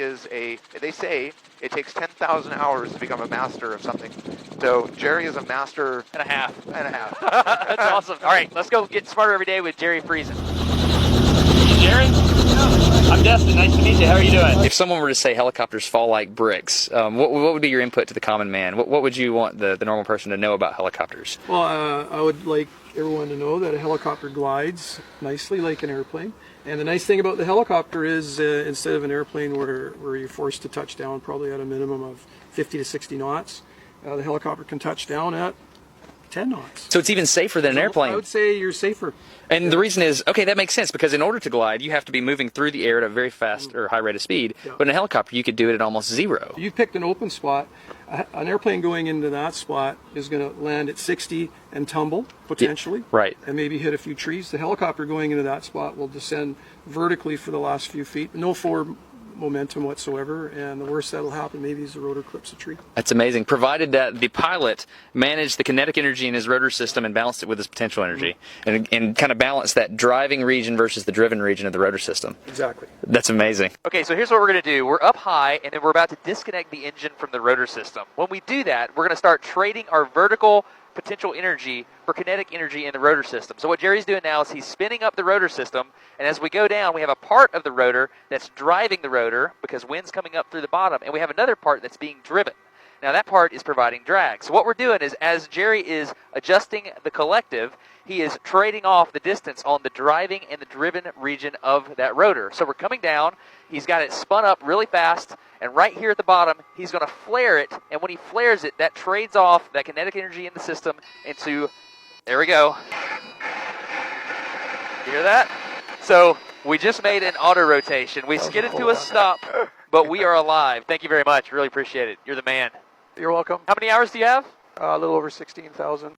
They say it takes 10,000 hours to become a master of something. So Jerry is a master and a half. and a half. That's awesome. All right, let's go get smarter every day with Jerry Friesen. Jerry? I'm Destin. Nice to meet you. How are you doing? If someone were to say helicopters fall like bricks, what would be your input to the common man? What would you want the normal person to know about helicopters? Well, I would like everyone to know that a helicopter glides nicely like an airplane. And the nice thing about the helicopter is instead of an airplane where you're forced to touch down probably at a minimum of 50 to 60 knots, the helicopter can touch down at 10 knots. So it's even safer than an airplane? I would say you're safer. And the reason is, okay, that makes sense, because in order to glide, you have to be moving through the air at a very fast or high rate of speed. Yeah. But in a helicopter, you could do it at almost zero. You picked an open spot. An airplane going into that spot is going to land at 60 and tumble, potentially. Yeah, right. And maybe hit a few trees. The helicopter going into that spot will descend vertically for the last few feet. No forward momentum whatsoever, and the worst that'll happen maybe is the rotor clips a tree. That's amazing, provided that the pilot managed the kinetic energy in his rotor system and balanced it with his potential energy, and kind of balanced that driving region versus the driven region of the rotor system. Exactly. That's amazing. Okay, so here's what we're going to do. We're up high, and then we're about to disconnect the engine from the rotor system. When we do that, we're going to start trading our vertical potential energy for kinetic energy in the rotor system. So what Jerry's doing now is he's spinning up the rotor system, and as we go down, we have a part of the rotor that's driving the rotor because wind's coming up through the bottom, and we have another part that's being driven. Now that part is providing drag. So what we're doing is, as Jerry is adjusting the collective, he is trading off the distance on the driving and the driven region of that rotor. So we're coming down, he's got it spun up really fast, and right here at the bottom, he's going to flare it, and when he flares it, that trades off that kinetic energy in the system into, there we go. You hear that? So we just made an auto rotation. We skidded to a stop, but we are alive. Thank you very much. Really appreciate it. You're the man. You're welcome. How many hours do you have? A little over 16,000.